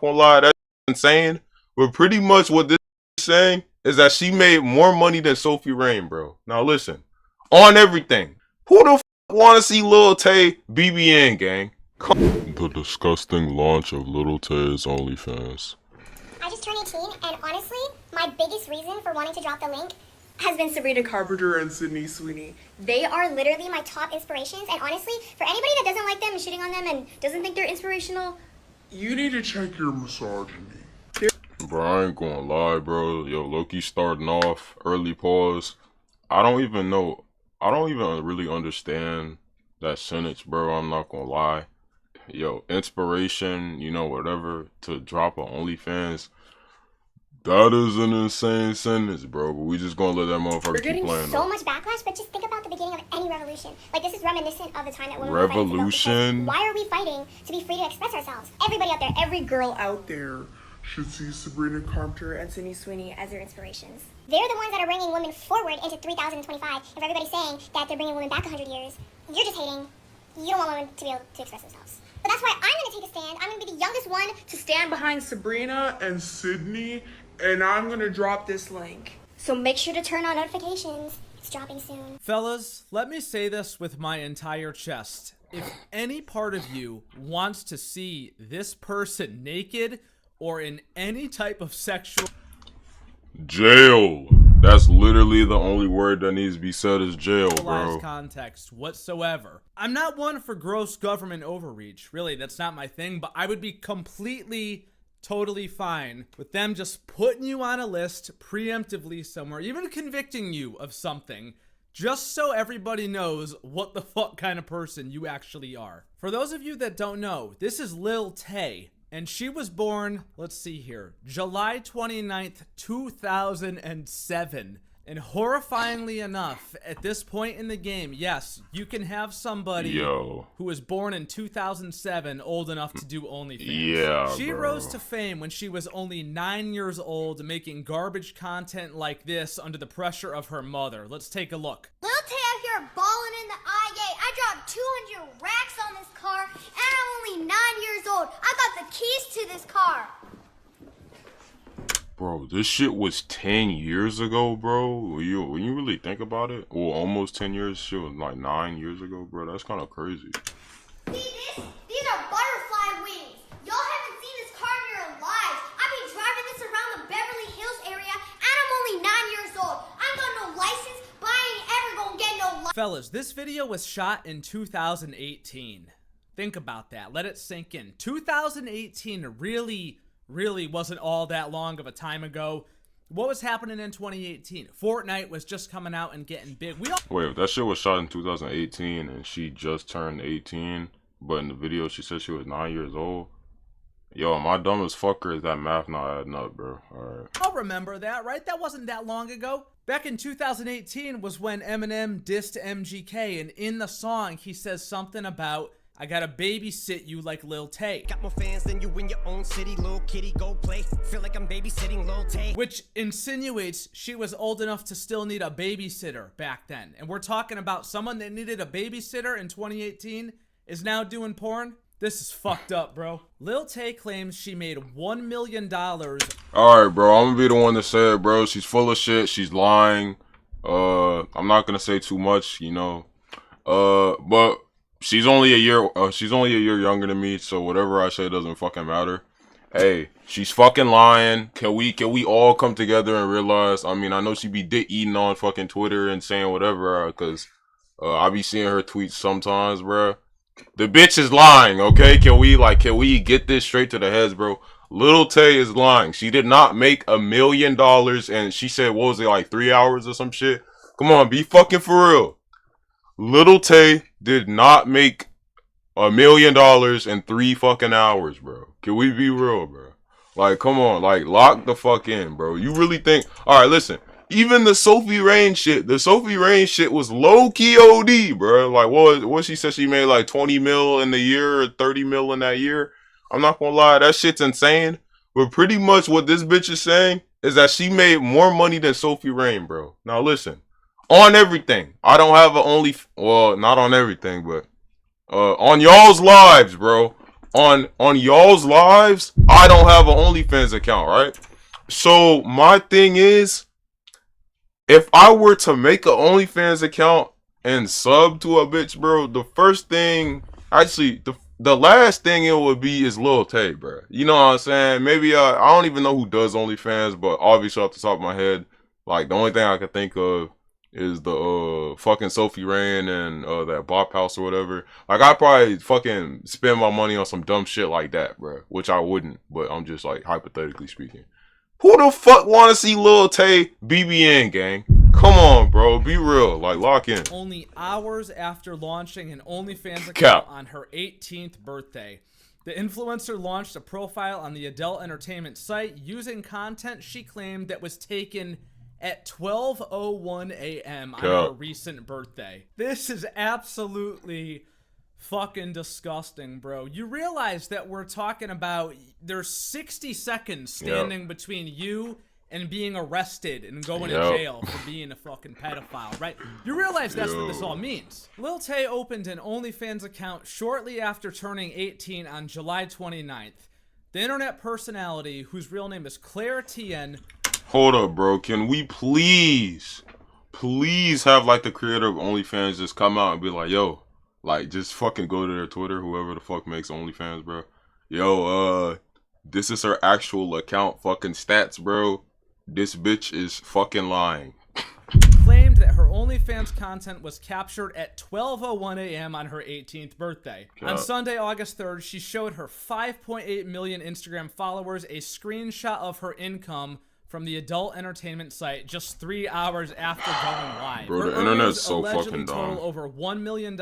not gonna lie, that's insane. But pretty much what this is saying is that she made more money than Sophie Rain, bro. Now listen, on everything. Who the want to see Lil Tay BBN, gang? The disgusting launch of Lil Tay's OnlyFans. I just turned 18, and honestly, my biggest reason for wanting to drop the link has been Sabrina Carpenter and Sydney Sweeney. They are literally my top inspirations, and honestly, for anybody that doesn't like them and shitting on them and doesn't think they're inspirational, you need to check your misogyny. Bro, I ain't gonna lie, bro. Yo, Loki starting off, early pause. I don't even really understand that sentence, bro. I'm not gonna lie. Yo, inspiration, you know, whatever, to drop on OnlyFans. That is an insane sentence, bro. But we just gonna let that motherfucker keep playing. So much backlash, but just think about the beginning of any revolution. Like, this is reminiscent of the time that women revolution. Why are we fighting to be free to express ourselves? Everybody out there, every girl out there should see Sabrina Carpenter and Sydney Sweeney as their inspirations. They're the ones that are bringing women forward into 3025. If everybody's saying that they're bringing women back 100 years, you're just hating. You don't want women to be able to express themselves. But that's why I'm going to take a stand. I'm going to be the youngest one to stand behind Sabrina and Sydney, and I'm going to drop this link. So make sure to turn on notifications. It's dropping soon. Fellas, let me say this with my entire chest. If any part of you wants to see this person naked or in any type of sexual... Jail. That's literally the only word that needs to be said is jail, bro. Context whatsoever. I'm not one for gross government overreach. Really, that's not my thing, but I would be totally fine with them just putting you on a list preemptively somewhere, even convicting you of something, just so everybody knows what the fuck kind of person you actually are. For those of you that don't know, this is Lil Tay. And she was born, let's see here, July 29th, 2007. And horrifyingly enough, at this point in the game, yes, you can have somebody who was born in 2007 old enough to do OnlyFans. Yeah, she rose to fame when she was only 9 years old, making garbage content like this under the pressure of her mother. Let's take a look. Lil Tay out here balling in the IA. I dropped 200 racks on this car, and I'm only 9 years old. I got the keys to this car. Bro, this shit was 10 years ago, bro. When you really think about it, well, almost 10 years. Shit was like 9 years ago, bro. That's kind of crazy. See this? These are butterfly wings. Y'all haven't seen this car in your lives. I've been driving this around the Beverly Hills area, and I'm only 9 years old. I ain't got no license, but I ain't ever gonna get no license. Fellas, this video was shot in 2018. Think about that. Let it sink in. 2018 really wasn't all that long of a time ago. What was happening in 2018? Fortnite was just coming out and getting big. Wait, if that shit was shot in 2018 and she just turned 18, but in the video she said she was 9 years old. Yo, my dumb as fucker is that math not adding up, bro. Alright. I'll remember that, right? That wasn't that long ago. Back in 2018 was when Eminem dissed MGK, and in the song he says something about, I gotta babysit you like Lil Tay. Got more fans than you in your own city, little kitty, go play. Feel like I'm babysitting Lil Tay. Which insinuates she was old enough to still need a babysitter back then. And we're talking about someone that needed a babysitter in 2018 is now doing porn? This is fucked up, bro. Lil Tay claims she made $1 million. Alright, bro, I'm gonna be the one to say it, bro. She's full of shit. She's lying. I'm not gonna say too much, you know. But she's only a year younger than me, so whatever I say doesn't fucking matter. Hey, she's fucking lying. Can we all come together and realize? I mean, I know she be dick eating on fucking Twitter and saying whatever, cause I be seeing her tweets sometimes, bro. The bitch is lying, okay? Can we get this straight to the heads, bro? Lil Tay is lying. She did not make $1 million, and she said, what was it, like 3 hours or some shit? Come on, be fucking for real. Lil Tay did not make $1 million in 3 fucking hours, bro. Can we be real, bro? Like, come on, like, lock the fuck in, bro. You really think? All right, listen. Even the Sophie Rain shit, was low-key OD, bro. Like, what she said she made like 20 mil in the year or 30 mil in that year. I'm not gonna lie, that shit's insane. But pretty much what this bitch is saying is that she made more money than Sophie Rain, bro. Now listen, on everything. I don't have a well, not on everything, but on y'all's lives, bro. on y'all's lives, I don't have an OnlyFans account, right? So my thing is, if I were to make an OnlyFans account and sub to a bitch, bro, the first thing, actually, the last thing it would be is Lil Tay, bro. You know what I'm saying? Maybe I don't even know who does OnlyFans, but obviously off the top of my head, like the only thing I can think of is the fucking Sophie Rain and that Bop House or whatever. Like I probably fucking spend my money on some dumb shit like that, bro. Which I wouldn't, but I'm just like hypothetically speaking. Who the fuck want to see Lil Tay BBN, gang? Come on, bro. Be real. Like, lock in. Only hours after launching an OnlyFans account Cap. on her 18th birthday, the influencer launched a profile on the adult entertainment site using content she claimed that was taken at 12:01 a.m. on her recent birthday. This is absolutely fucking disgusting, bro. You realize that we're talking about there's 60 seconds standing between you and being arrested and going to jail for being a fucking pedophile, right? You realize that's what this all means. Lil Tay opened an OnlyFans account shortly after turning 18 on July 29th. The internet personality, whose real name is Claire Tien. Hold up, bro. Can we please have like the creator of OnlyFans just come out and be like, yo, like just fucking go to their Twitter, whoever the fuck makes OnlyFans, bro. Yo, this is her actual account fucking stats, bro. This bitch is fucking lying. Claimed that her OnlyFans content was captured at 12:01 a.m. on her 18th birthday. On Sunday, August 3rd, she showed her 5.8 million Instagram followers a screenshot of her income from the adult entertainment site just 3 hours after going live. Bro, her the internet's so allegedly fucking total dumb. over $1 million,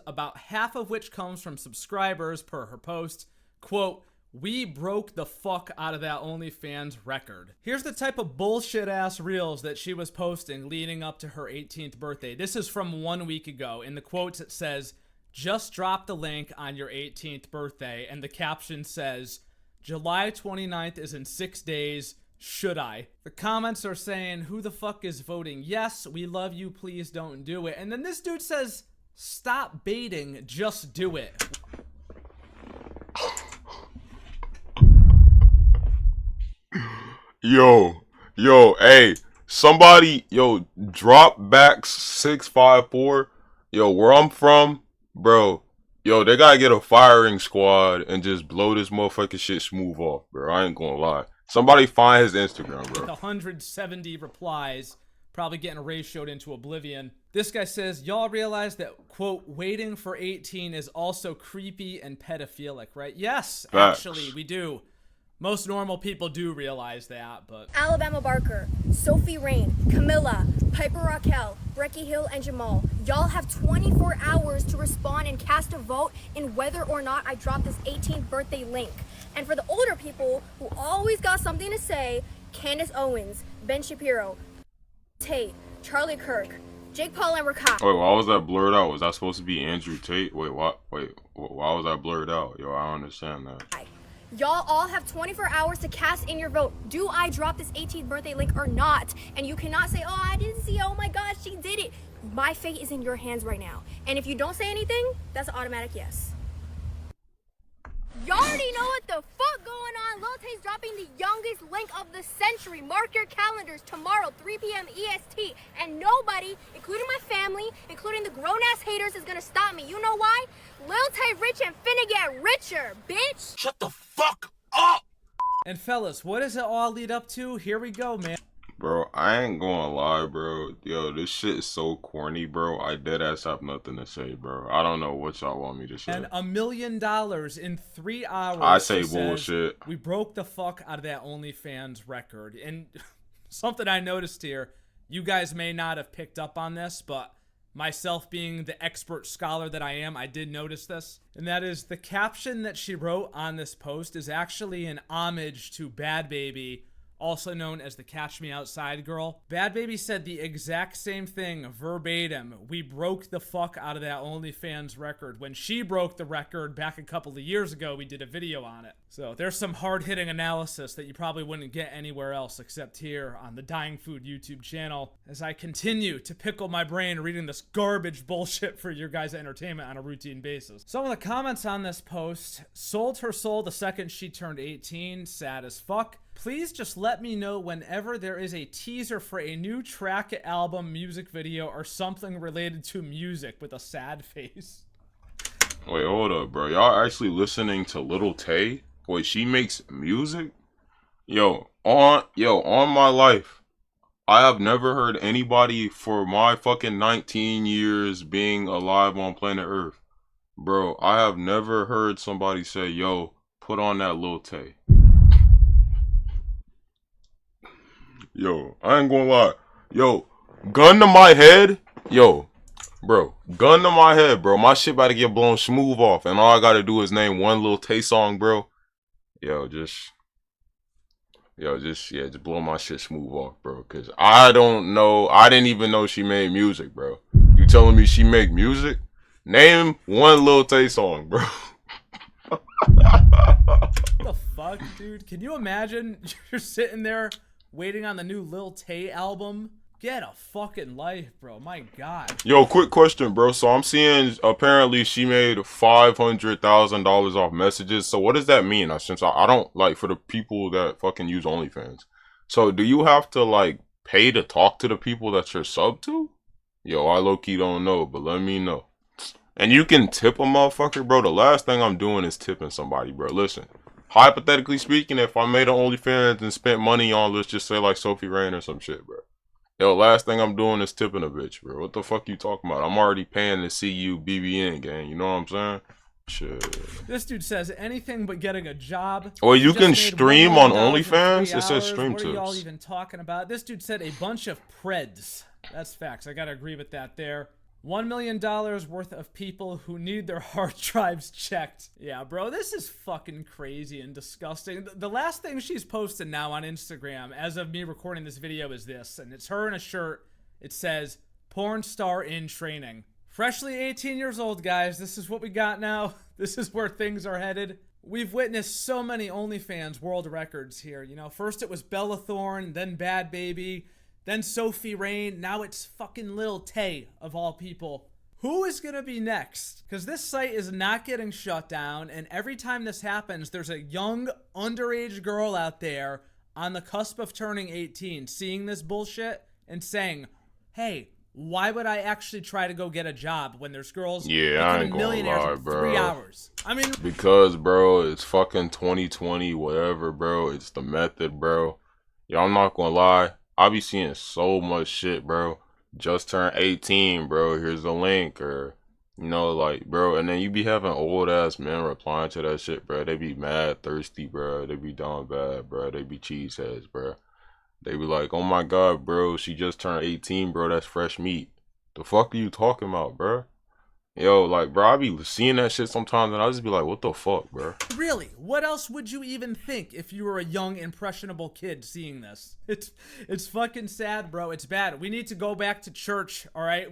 about half of which comes from subscribers per her post. Quote, "We broke the fuck out of that OnlyFans record." Here's the type of bullshit ass reels that she was posting leading up to her 18th birthday. This is from 1 week ago. In the quotes it says, "Just drop the link on your 18th birthday." And the caption says, "July 29th is in 6 days. Should I?" The comments are saying, "Who the fuck is voting yes? We love you. Please don't do it." And then this dude says, "Stop baiting. Just do it." Yo, hey, somebody, drop back 654. Yo, where I'm from, bro, they gotta get a firing squad and just blow this motherfucking shit smooth off, bro. I ain't gonna lie. Somebody find his Instagram, bro. With 170 replies, probably getting ratioed into oblivion. This guy says, "Y'all realize that, quote, waiting for 18 is also creepy and pedophilic, right?" Yes, Facts. actually, we do. Most normal people do realize that, but... Alabama Barker, Sophie Rain, Camilla, Piper Raquel, Brecky Hill, and Jamal. Y'all have 24 hours to respond and cast a vote in whether or not I drop this 18th birthday link. And for the older people who always got something to say, Candace Owens, Ben Shapiro, Tate, Charlie Kirk, Jake Paul, and Rakai. Wait, why was that blurred out? Was that supposed to be Andrew Tate? Wait, what? Wait, why was that blurred out? Yo, I don't understand that. Y'all all have 24 hours to cast in your vote. Do I drop this 18th birthday link or not? And you cannot say, "Oh, I didn't see it. Oh my gosh, she did it." My fate is in your hands right now. And if you don't say anything, that's an automatic yes. Y'all already know what the fuck going on. Lil Tay's dropping the youngest link of the century. Mark your calendars tomorrow, 3 p.m. EST. And nobody, including my family, including the grown-ass haters, is gonna stop me. You know why? Lil Tay rich and finna get richer, bitch. Shut the fuck up! And fellas, what does it all lead up to? Here we go, man. Bro, I ain't gonna lie, bro. Yo, this shit is so corny, bro. I deadass have nothing to say, bro. I don't know what y'all want me to say. And $1 million in 3 hours. I say she says, bullshit. "We broke the fuck out of that OnlyFans record." And something I noticed here, you guys may not have picked up on this, but myself being the expert scholar that I am, I did notice this. And that is the caption that she wrote on this post is actually an homage to Bad Baby also known as the Catch Me Outside girl. Bad Baby said the exact same thing verbatim. We broke the fuck out of that OnlyFans record. When she broke the record back a couple of years ago, we did a video on it. So there's some hard-hitting analysis that you probably wouldn't get anywhere else except here on the Dying Food YouTube channel, as I continue to pickle my brain reading this garbage bullshit for your guys' entertainment on a routine basis. Some of the comments on this post: sold her soul the second she turned 18, sad as fuck. Please just let me know whenever there is a teaser for a new track, album, music video, or something related to music, with a sad face. Wait, hold up, bro. Y'all actually listening to Lil Tay? Wait, she makes music? Yo, on my life, I have never heard anybody for my fucking 19 years being alive on planet Earth. Bro, I have never heard somebody say, yo, put on that Lil Tay. Yo, I ain't gonna lie. Yo, gun to my head. Yo, bro, gun to my head, bro. My shit about to get blown smooth off, and all I gotta do is name one Lil Tay song, bro. Just blow my shit smooth off, bro. Cause I don't know. I didn't even know she made music, bro. You telling me she make music? Name one Lil Tay song, bro. What the fuck, dude? Can you imagine you're sitting there waiting on the new Lil Tay album? Get a fucking life, bro. My God. Yo, quick question, bro. So I'm seeing apparently she made $500,000 off messages. So what does that mean? Since I don't, like, for the people that fucking use OnlyFans. So do you have to, like, pay to talk to the people that you're sub to? Yo, I low-key don't know, but let me know. And you can tip a motherfucker, bro. The last thing I'm doing is tipping somebody, bro. Listen, hypothetically speaking, if I made an OnlyFans and spent money on, let's just say, like, Sophie Rain or some shit, bro. Yo, last thing I'm doing is tipping a bitch, bro. What the fuck you talking about? I'm already paying to see you BBN, gang. You know what I'm saying? Shit. This dude says anything but getting a job. Or you can stream on OnlyFans? It says stream tips. tips. What are y'all even talking about? This dude said a bunch of preds. That's facts. I gotta agree with that there. $1 million worth of people who need their hard drives checked. Yeah, bro, this is fucking crazy and disgusting. The last thing she's posted now on Instagram, as of me recording this video, is this. And it's her in a shirt. It says, porn star in training. Freshly 18 years old, guys. This is what we got now. This is where things are headed. We've witnessed so many OnlyFans world records here. You know, first it was Bella Thorne, then Bad Baby, then Sophie Rain, now it's fucking Lil Tay, of all people. Who is gonna be next? Because this site is not getting shut down, and every time this happens, there's a young, underage girl out there on the cusp of turning 18, seeing this bullshit and saying, hey, why would I actually try to go get a job when there's girls becoming millionaires in 3 hours? I mean, because, bro, it's fucking 2020, whatever, bro. It's the method, bro. Yo, I'm not gonna lie. I be seeing so much shit, bro. Just turned 18, bro. Here's the link, or, you know, like, bro. And then you be having old ass men replying to that shit, bro. They be mad thirsty, bro. They be down bad, bro. They be cheeseheads, bro. They be like, oh my god, bro, she just turned 18, bro. That's fresh meat. The fuck are you talking about, bro? Yo, like, bro, I be seeing that shit sometimes, and I just be like, what the fuck, bro? Really? What else would you even think if you were a young, impressionable kid seeing this? It's fucking sad, bro. It's bad. We need to go back to church, all right?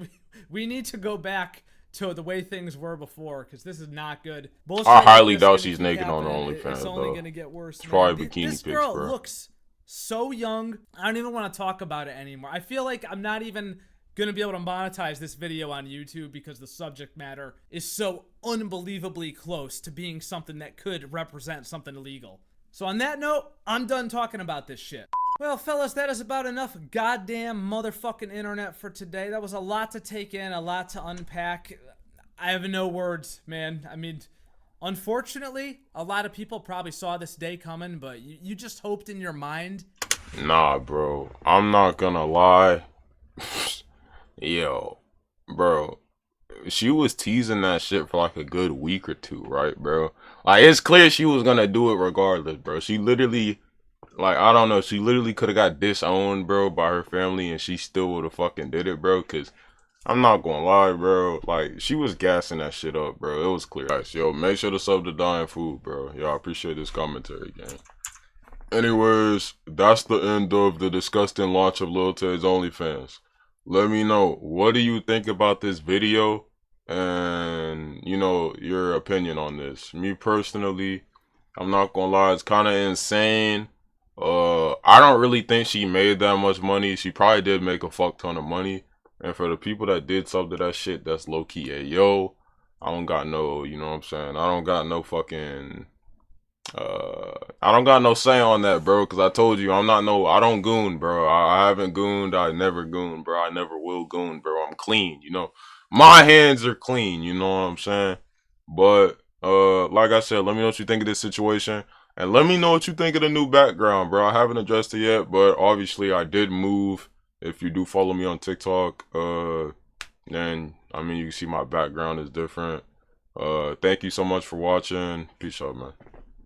We need to go back to the way things were before, because this is not good. Bullshit. I highly doubt she's naked on OnlyFans, It's only going to get worse, it's man. probably bikini This pics, girl bro. looks so young. I don't even want to talk about it anymore. I feel like I'm not even gonna be able to monetize this video on YouTube because the subject matter is so unbelievably close to being something that could represent something illegal. So on that note, I'm done talking about this shit. Well, fellas, that is about enough goddamn motherfucking internet for today. That was a lot to take in, a lot to unpack. I have no words, man. I mean, unfortunately, a lot of people probably saw this day coming, but you just hoped in your mind. Nah, bro. I'm not gonna lie. Yo, bro, she was teasing that shit for like a good week or two, right, bro? Like, it's clear she was gonna do it regardless, bro. She literally, like, I don't know, she literally could have got disowned, bro, by her family, and she still would have fucking did it, bro, because I'm not gonna lie, bro. Like, she was gassing that shit up, bro. It was clear. Guys, yo, make sure to sub to Dying Food, bro. Yo, I appreciate this commentary, gang. Anyways, that's the end of the disgusting launch of Lil Tay's OnlyFans. Let me know, what do you think about this video? And, you know, your opinion on this. Me personally, I'm not gonna lie, it's kind of insane. I don't really think she made that much money. She probably did make a fuck ton of money. And for the people that did sub to that shit, that's low key. Hey, yo, I don't got no, you know what I'm saying? I don't got no fucking, I don't got no say on that, bro. Cause I told you, I don't goon, bro. I haven't gooned. I never goon, bro. I never will goon, bro. I'm clean, you know. My hands are clean, you know what I'm saying? But, like I said, let me know what you think of this situation. And let me know what you think of the new background, bro. I haven't addressed it yet, but obviously I did move. If you do follow me on TikTok, then, I mean, you can see my background is different. Thank you so much for watching. Peace out, man.